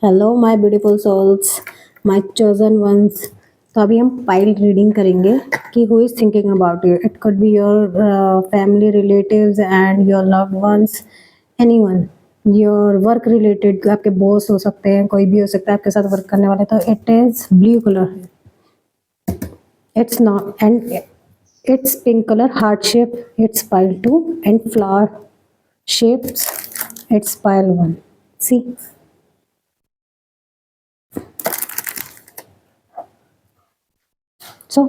Hello my beautiful souls, my chosen ones. तो अभी हम पाइल रीडिंग करेंगे कि who is thinking about you. It could be your family relatives and your loved ones, anyone, your work related, आपके boss हो सकते हैं, कोई भी हो सकता है आपके साथ वर्क करने वाले। तो it is blue colour, it's not, and it's pink colour, heart shape, it's pile 2, and flower shapes, it's pile 1. See, so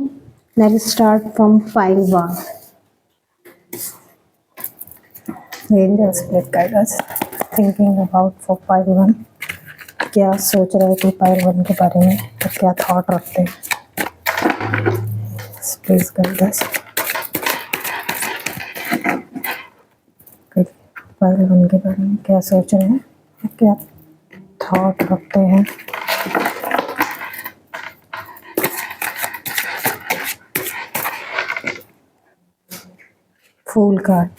let's start from pile 1. Angel split guidance, thinking about for pile 1. क्या सोच रहे थे pile 1 के बारे में, तो क्या thought रखते हैं, प्लीज गाइडस। पाइल 1 के बारे में क्या सोच रहे हैं, क्या थॉट रखते हैं। Fool card,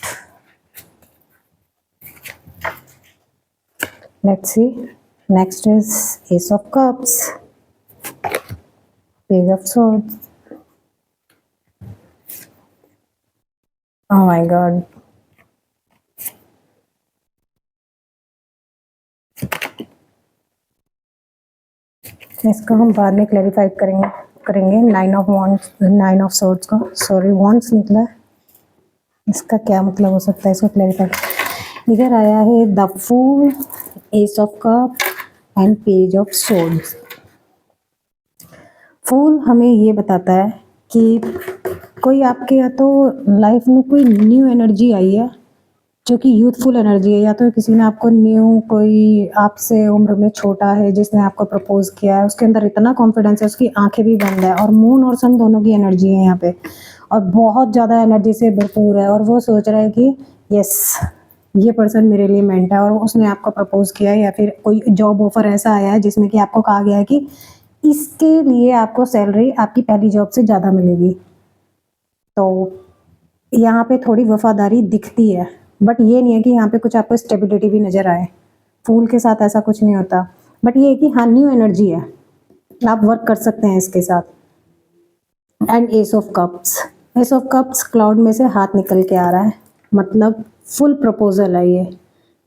let's see. Next is Ace of Cups, Page of Swords. Oh my God. इसको हम बाद में क्लैरिफाई करेंगे 9 ऑफ सोर्ड्स को, सॉरी वॉन्ड्स निकला है, इसका क्या मतलब हो सकता है, इसको क्लैरिफाई। इधर आया है the fool, ace of cup and page of swords. Fool हमें ये बताता है कि कोई आपके या तो लाइफ में कोई न्यू एनर्जी आई है जो कि यूथफुल एनर्जी है, या तो किसी ने आपको न्यू, कोई आपसे उम्र में छोटा है जिसने आपको प्रपोज किया है, उसके अंदर इतना कॉन्फिडेंस है, उसकी आंखें भी बंद है, और मून और सन दोनों की एनर्जी है यहाँ पे, और बहुत ज़्यादा एनर्जी से भरपूर है, और वो सोच रहा है कि यस, ये पर्सन मेरे लिए मेंट है, और उसने आपको प्रपोज किया है, या फिर कोई जॉब ऑफर ऐसा आया है जिसमें कि आपको कहा गया है कि इसके लिए आपको सैलरी आपकी पहली जॉब से ज़्यादा मिलेगी। तो यहाँ पे थोड़ी वफादारी दिखती है, बट ये नहीं है कि यहाँ पे कुछ आपको स्टेबिलिटी भी नज़र आए। फूल के साथ ऐसा कुछ नहीं होता, बट ये है कि हाँ, न्यू एनर्जी है, आप वर्क कर सकते हैं इसके साथ। And S of cups, S of cups cloud में से हाथ निकल के आ रहा है, मतलब फुल प्रपोजल है ये।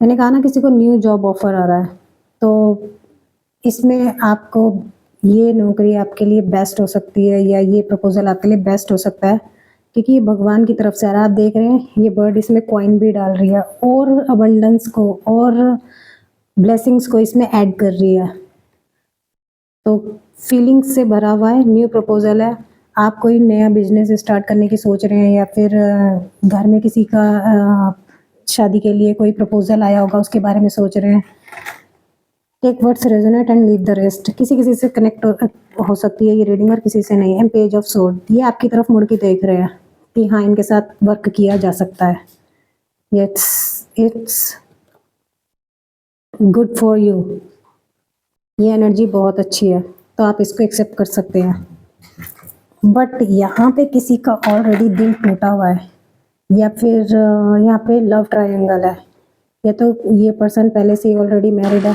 मैंने कहा ना, किसी को न्यू जॉब ऑफर आ रहा है, तो इसमें आपको ये नौकरी आपके लिए बेस्ट हो सकती है, या ये प्रपोजल आपके लिए बेस्ट हो सकता है, क्योंकि ये भगवान की तरफ से आ रहा है। आप देख रहे हैं ये बर्ड इसमें कॉइन भी डाल रही है, और अबंडेंस को और ब्लेसिंग्स को इसमें ऐड कर रही है। तो फीलिंग्स से भरा हुआ है, न्यू प्रपोजल है। आप कोई नया बिजनेस स्टार्ट करने की सोच रहे हैं, या फिर घर में किसी का शादी के लिए कोई प्रपोजल आया होगा, उसके बारे में सोच रहे हैं। Take words resonate and leave the rest. किसी से कनेक्ट हो सकती है ये रीडिंग, और किसी से नहीं। एंड पेज ऑफ सोर्ड, ये आपकी तरफ मुड़ के देख रहे हैं कि हाँ, इनके साथ वर्क किया जा सकता है। इट्स गुड फॉर यू, ये एनर्जी बहुत अच्छी है, तो आप इसको एक्सेप्ट कर सकते हैं। बट यहाँ पे किसी का ऑलरेडी दिल टूटा हुआ है, या फिर यहाँ पे लव ट्रायंगल है, या तो ये पर्सन पहले से ही ऑलरेडी मैरिड है,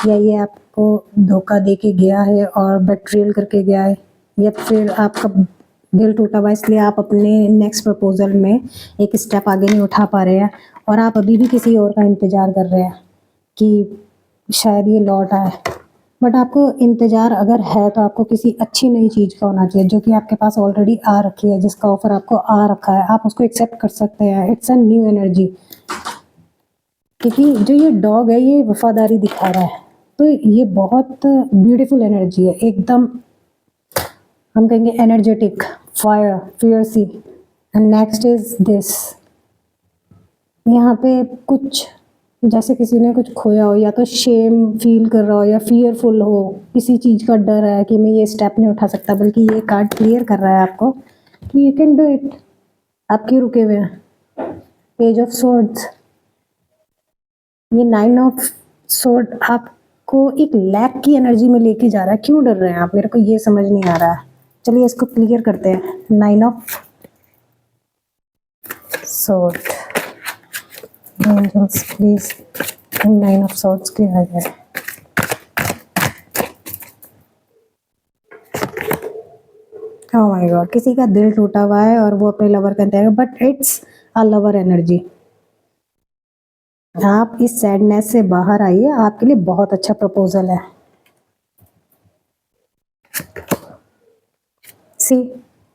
या ये आपको धोखा दे के गया है और बेट्रियल करके गया है, या फिर आपका दिल टूटा हुआ इसलिए आप अपने नेक्स्ट प्रपोजल में एक स्टेप आगे नहीं उठा पा रहे हैं, और आप अभी भी किसी और का इंतज़ार कर रहे हैं कि शायद ये लौट आए। बट आपको इंतज़ार अगर है तो आपको किसी अच्छी नई चीज़ का होना चाहिए, जो कि आपके पास ऑलरेडी आ रखी है, जिसका ऑफर आपको आ रखा है, आप उसको एक्सेप्ट कर सकते हैं। इट्स अ न्यू एनर्जी, क्योंकि जो ये डॉग है ये वफादारी दिखा रहा है, तो ये बहुत ब्यूटीफुल एनर्जी है, एकदम हम कहेंगे energetic, fire, fierce. And next is this, यहाँ पे कुछ जैसे किसी ने कुछ खोया हो, या तो शेम फील कर रहा हो, या फियरफुल हो, किसी चीज़ का डर है कि मैं ये स्टेप नहीं उठा सकता, बल्कि ये कार्ड क्लियर कर रहा है आपको कि यू कैन डू इट। आप क्यों रुके हुए हैं। पेज ऑफ सोर्ड्स, ये 9 ऑफ सोर्ड आपको एक लैक की एनर्जी में लेके जा रहा है। क्यों डर रहे हैं आप, मेरे को ये समझ नहीं आ रहा है। चलिए इसको क्लियर करते हैं। 9 of sword, angels please 9 of swords के आ जाए। ओह माय गॉड, किसी का दिल टूटा हुआ है और वो अपने लवर का इंतजार, but it's a lover energy. आप इस सैडनेस से बाहर आइए, आपके लिए बहुत अच्छा प्रपोजल है। सी,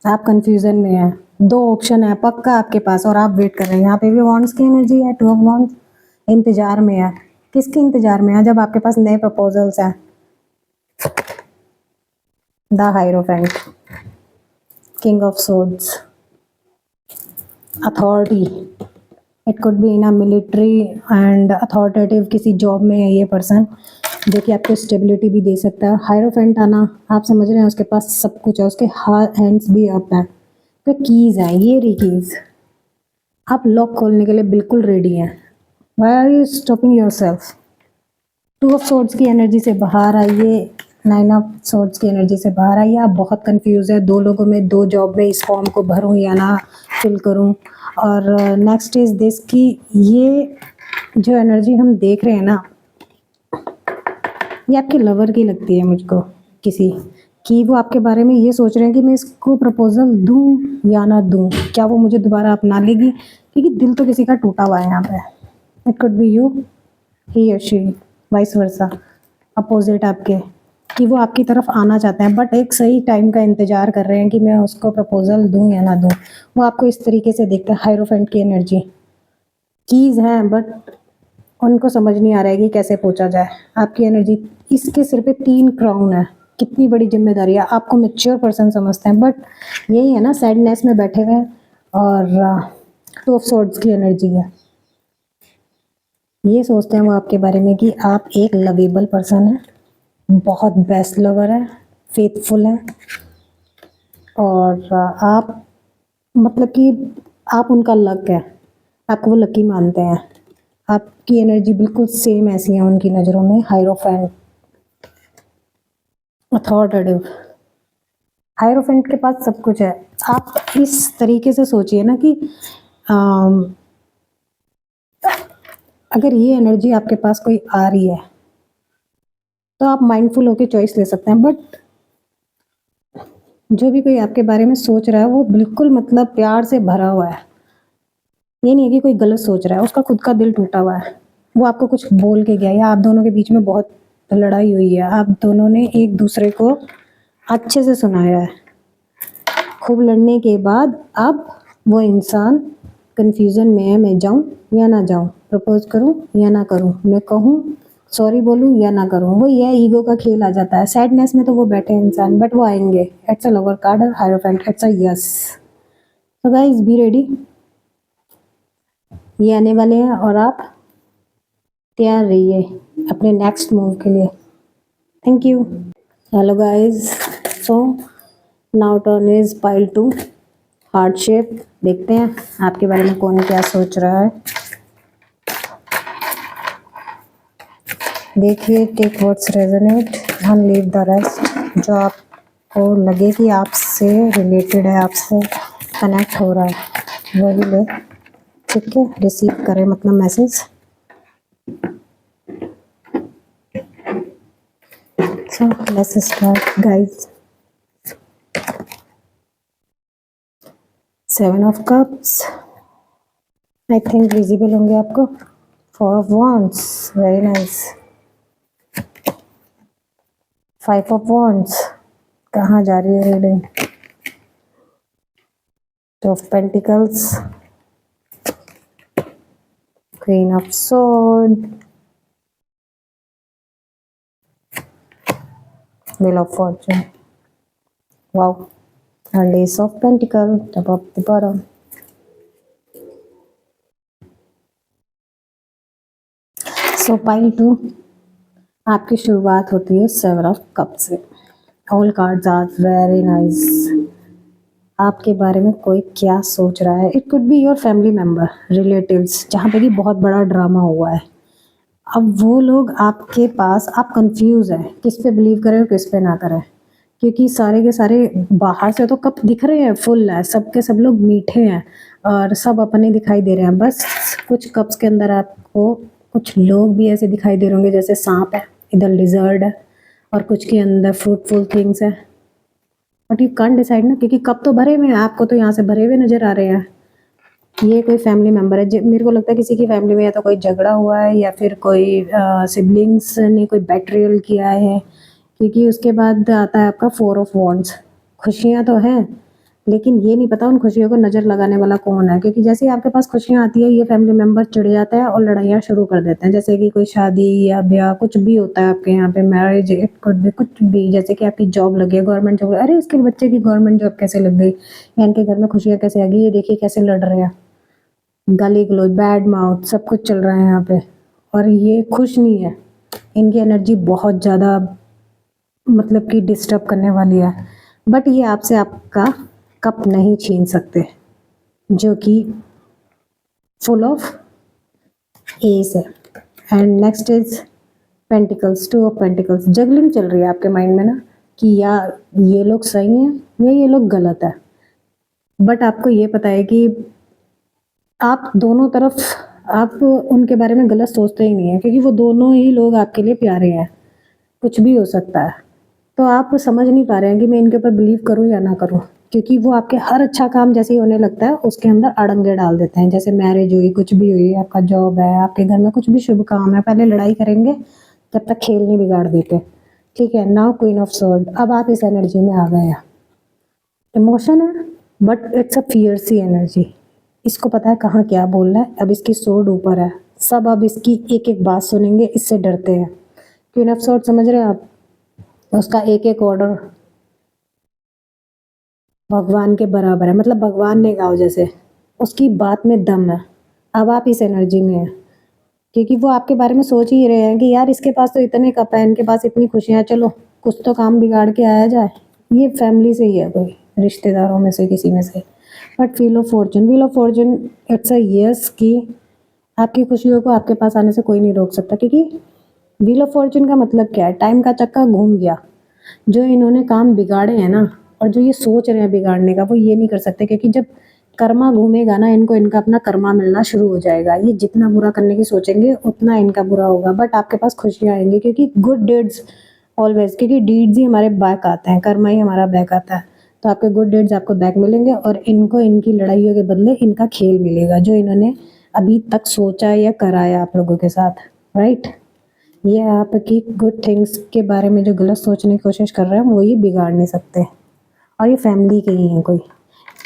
आप कंफ्यूजन में हैं, दो ऑप्शन है पक्का आपके पास और आप वेट कर रहे हैं। यहाँ पे भी वॉन्ड्स की एनर्जी है, टू ऑफ वॉन्ड्स, इंतजार में है। किसके इंतजार में है जब आपके पास नए प्रपोजल्स हैं? The hierophant, king of swords, authority. It could be in a military and authoritative, किसी जॉब में है ये पर्सन जो कि आपको स्टेबिलिटी भी दे सकता है। हायरोफेंट आना, आप समझ रहे हैं उसके पास सब कुछ है, उसके हैंड्स भी अप हैं, तो कीज हैं, ये रही कीज। आप लॉक खोलने के लिए बिल्कुल रेडी हैं। Why are you stopping yourself? Two of swords की एनर्जी से बाहर आइए, नाइन ऑफ सोर्ड्स की एनर्जी से बाहर आइए। आप बहुत कंफ्यूज है, दो लोगों में, दो जॉब में, इस फॉर्म को भरूं या ना फिल करूं। और नेक्स्ट इज दिस कि ये जो एनर्जी हम देख रहे हैं ना, ये आपके लवर की लगती है मुझको, किसी कि वो आपके बारे में ये सोच रहे हैं कि मैं इसको प्रपोजल दूं या ना दूं, क्या वो मुझे दोबारा अपना लेगी, क्योंकि दिल तो किसी का टूटा हुआ है यहाँ पे। इट कुड बी यू, ही और शी, वाइस वर्सा, अपोजिट आपके, कि वो आपकी तरफ आना चाहते हैं बट एक सही टाइम का इंतजार कर रहे हैं कि मैं उसको प्रपोजल दूं या ना दूं। वो आपको इस तरीके से देखते हैं, हायरोफेंट की एनर्जी, कीज हैं बट उनको समझ नहीं आ रहा है कि कैसे पहुंचा जाए। आपकी एनर्जी, इसके सिर पे 3 क्राउन है, कितनी बड़ी जिम्मेदारी है। आपको मेच्योर पर्सन समझते हैं बट यही है ना, सैडनेस में बैठे हुए हैं। और टू ऑफ सोर्ड्स की एनर्जी है, ये सोचते हैं वो आपके बारे में कि आप एक लवेबल पर्सन है, बहुत बेस्ट लवर है, फेथफुल है, और आप मतलब कि आप उनका लक है, आपको वो लकी मानते हैं। आपकी एनर्जी बिल्कुल सेम ऐसी है उनकी नज़रों में। हायरोफेंट, अथॉरिटेटिव, हायरोफेंट के पास सब कुछ है। आप इस तरीके से सोचिए ना कि अम, अगर ये एनर्जी आपके पास कोई आ रही है तो आप माइंडफुल होकर चॉइस ले सकते हैं, बट जो भी कोई आपके बारे में सोच रहा है वो बिल्कुल मतलब प्यार से भरा हुआ है। ये नहीं है कि कोई गलत सोच रहा है, उसका खुद का दिल टूटा हुआ है। वो आपको कुछ बोल के गया, या आप दोनों के बीच में बहुत लड़ाई हुई है, आप दोनों ने एक दूसरे को अच्छे से सुनाया है। खूब लड़ने के बाद अब वो इंसान कंफ्यूजन में है, मैं जाऊं या ना जाऊं, प्रपोज करूं या ना करूं, मैं कहूं सॉरी बोलूं या ना करूं। वो ये ईगो का खेल आ जाता है। सैडनेस में तो वो बैठे हैं इंसान, बट वो आएंगे। It's a lover card, hierophant, it's a yes. So guys be ready, ये आने वाले हैं और आप तैयार रहिए अपने नेक्स्ट मूव के लिए। Thank you. Hello guys, so now turn is pile 2, heart shape. देखते हैं आपके बारे में कौन क्या सोच रहा है। देखिए, take what's resonate and leave the rest. जो आपको लगे कि आपसे रिलेटेड है, आपसे कनेक्ट हो रहा है, वही ले। ठीक है, रिसीव करें मतलब message. So let's start guys. 7 of cups, I think visible होंगे आपको। 4 of wands, very nice. 5 of wands, कहाँ जा रही है reading? 2 of pentacles, queen of sword, wheel of fortune, wow, and ace of pentacle, top of the bottom। So pile 2, आपकी शुरुआत होती है 7 ऑफ कप से। All cards are very nice. आपके बारे में कोई क्या सोच रहा है? It could be your family member, relatives, जहाँ पे कि बहुत बड़ा ड्रामा हुआ है। अब वो लोग आपके पास, आप कंफ्यूज हैं किस पे बिलीव करें और किस पे ना करें, क्योंकि सारे के सारे बाहर से तो कप दिख रहे हैं, फुल है, सब के सब लोग मीठे हैं और सब अपने दिखाई दे रहे हैं। बस कुछ कप्स के अंदर आपको कुछ लोग भी ऐसे दिखाई दे रहे होंगे, जैसे सांप है, इधर लिजर्ड है, और कुछ के अंदर फ्रूटफुल थिंग्स है। बट यू कांट डिसाइड ना, क्योंकि कप तो भरे हुए हैं, आपको तो यहाँ से भरे हुए नज़र आ रहे हैं। ये कोई फैमिली मेंबर है, मेरे को लगता है किसी की फैमिली में या तो कोई झगड़ा हुआ है या फिर कोई सिबलिंग्स ने कोई बेट्रियल किया है, क्योंकि उसके बाद आता है आपका 4 ऑफ वॉन्ड्स। खुशियाँ तो हैं, लेकिन ये नहीं पता उन खुशियों को नज़र लगाने वाला कौन है, क्योंकि जैसे ही आपके पास खुशियाँ आती है ये फैमिली मेंबर चिढ़ जाता है और लड़ाइयाँ शुरू कर देते हैं। जैसे कि कोई शादी या ब्याह कुछ भी होता है आपके यहाँ पे, मैरिज, इट कुड बी कुछ भी, जैसे कि आपकी जॉब लगी है, गवर्नमेंट जॉब, अरे इसके बच्चे की गवर्नमेंट जॉब कैसे लग गई, या इनके घर में खुशियाँ कैसे आ गई, ये देखिए कैसे लड़ रहे हैं, गाली गलौज, बैड माउथ, सब कुछ चल रहा है यहाँ पे। और ये खुश नहीं है, इनकी एनर्जी बहुत ज़्यादा मतलब कि डिस्टर्ब करने वाली है। बट ये आपसे आपका कप नहीं छीन सकते, जो कि फुल ऑफ एस है। And next is pentacles, 2 of pentacles. Juggling चल रही है आपके माइंड में ना, कि या ये लोग सही हैं या ये लोग गलत है। बट आपको ये पता है कि आप दोनों तरफ, आप उनके बारे में गलत सोचते ही नहीं है, क्योंकि वो दोनों ही लोग आपके लिए प्यारे हैं, कुछ भी हो सकता है। तो आप समझ नहीं पा रहे हैं कि मैं इनके ऊपर बिलीव करूं या ना करूं, क्योंकि वो आपके हर अच्छा काम जैसे ही होने लगता है उसके अंदर अड़ंगे डाल देते हैं। जैसे मैरिज हुई, कुछ भी हुई, आपका जॉब है, आपके घर में कुछ भी शुभ काम है, पहले लड़ाई करेंगे जब तक खेल नहीं बिगाड़ देते। ठीक है, नाउ क्वीन ऑफ स्वॉर्ड, अब आप इस एनर्जी में आ गए हैं। इमोशन है, बट इट्स अ फियर्सी एनर्जी। इसको पता है कहाँ क्या बोलना है। अब इसकी सोर्ड ऊपर है, सब अब इसकी एक एक बात सुनेंगे, इससे डरते हैं। क्वीन ऑफ स्वॉर्ड समझ रहे हैं आप, उसका एक एक ऑर्डर भगवान के बराबर है, मतलब भगवान ने कहा जैसे, उसकी बात में दम है। अब आप इस एनर्जी में हैं, क्योंकि वो आपके बारे में सोच ही रहे हैं कि यार इसके पास तो इतने कप है, इनके पास इतनी खुशियाँ, चलो कुछ तो काम बिगाड़ के आया जाए। ये फैमिली से ही है, कोई रिश्तेदारों में से किसी में से। But wheel of Fortune, wheel of Fortune it's a yes कि आपकी खुशियों को आपके पास आने से कोई नहीं रोक सकता, क्योंकि व्हील ऑफ फॉर्चून का मतलब क्या है, टाइम का चक्का घूम गया। जो इन्होंने काम बिगाड़े हैं ना, और जो ये सोच रहे हैं बिगाड़ने का, वो ये नहीं कर सकते, क्योंकि जब कर्मा घूमेगा ना, इनको इनका अपना कर्मा मिलना शुरू हो जाएगा। ये जितना बुरा करने की सोचेंगे उतना इनका बुरा होगा, बट आपके पास खुशियाँ आएंगी, क्योंकि गुड डीड्स ऑलवेज, क्योंकि डीड्स ही हमारे बैक आते हैं, कर्मा ही हमारा बैक आता है। तो आपके गुड डीड्स आपको बैक मिलेंगे, और इनको इनकी लड़ाइयों के बदले इनका खेल मिलेगा, जो इन्होंने अभी तक सोचा या कराया आप लोगों के साथ, राइट। ये आपकी गुड थिंग्स के बारे में जो गलत सोचने की कोशिश कर रहे हैं, वो ये बिगाड़ नहीं सकते। और ये फैमिली के ही हैं, कोई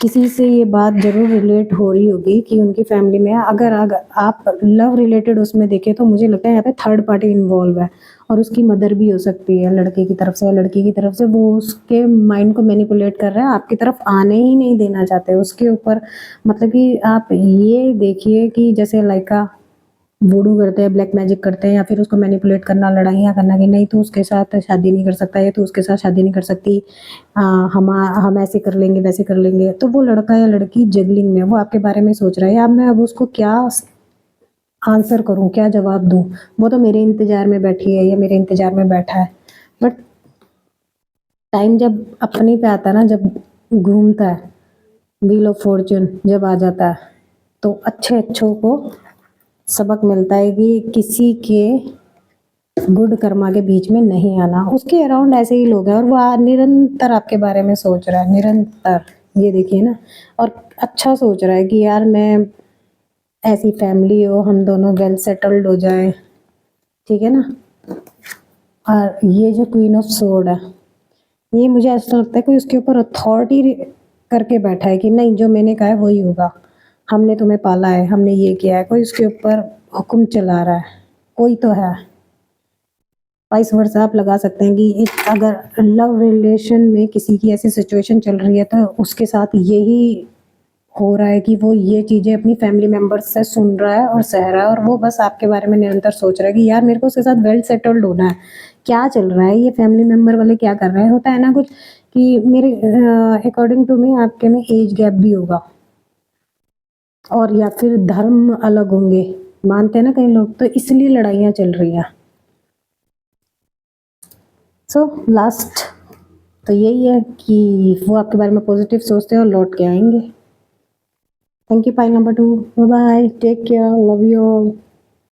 किसी से ये बात ज़रूर रिलेट हो रही होगी कि उनकी फैमिली में, अगर आप लव रिलेटेड उसमें देखें तो मुझे लगता है यहाँ पे थर्ड पार्टी इन्वॉल्व है, और उसकी मदर भी हो सकती है लड़के की तरफ से, या लड़की की तरफ से। वो उसके माइंड को मैनिपुलेट कर रहे हैं, आपकी तरफ आने ही नहीं देना चाहते उसके ऊपर। मतलब कि आप ये देखिए कि जैसे लाइका वुडू करते हैं, ब्लैक मैजिक करते हैं, या फिर उसको मैनिपुलेट करना, लड़ाइयाँ करना कि नहीं तू उसके साथ शादी नहीं कर सकता, या तू उसके साथ शादी नहीं कर सकती, हम ऐसे कर लेंगे वैसे कर लेंगे। तो वो लड़का या लड़की जगलिंग में, वो आपके बारे में सोच रहा है, या मैं अब उसको क्या आंसर करूं, क्या जवाब दूं, वो तो मेरे इंतजार में बैठी है या मेरे इंतजार में बैठा है। बट टाइम जब अपने पे आता है ना, जब घूमता है, व्हील ऑफ फॉर्चून जब आ जाता है, तो अच्छे अच्छों को सबक मिलता है कि किसी के गुड कर्मा के बीच में नहीं आना। उसके अराउंड ऐसे ही लोग हैं, और वो निरंतर आपके बारे में सोच रहा है, निरंतर। ये देखिए ना, और अच्छा सोच रहा है कि यार मैं, ऐसी फैमिली हो, हम दोनों वेल सेटल्ड हो जाए, ठीक है ना। और ये जो क्वीन ऑफ सोर्ड है, ये मुझे ऐसा लगता है कोई उसके ऊपर अथॉरिटी करके बैठा है कि नहीं, जो मैंने कहा है वही होगा, हमने तुम्हें पाला है, हमने ये किया है, कोई उसके ऊपर हुक्म चला रहा है, कोई तो है। वाइस वर्सा आप लगा सकते हैं कि अगर लव रिलेशन में किसी की ऐसी सिचुएशन चल रही है, तो उसके साथ यही हो रहा है कि वो ये चीज़ें अपनी फैमिली मेंबर्स से सुन रहा है और सह रहा है, और वो बस आपके बारे में निरंतर सोच रहा है कि यार मेरे को उसके साथ वेल सेटल्ड होना है। क्या चल रहा है, ये फैमिली मेंबर वाले क्या कर रहे हैं। होता है ना कुछ कि मेरे अकॉर्डिंग टू मी आपके में एज गैप भी होगा, और या फिर धर्म अलग होंगे, मानते हैं ना कई लोग, तो इसलिए लड़ाइयाँ चल रही हैं। सो लास्ट तो यही है कि वो आपके बारे में पॉजिटिव सोचते हैं और लौट के आएंगे। Thank you, pile number 2. Bye bye. Take care. Love you all.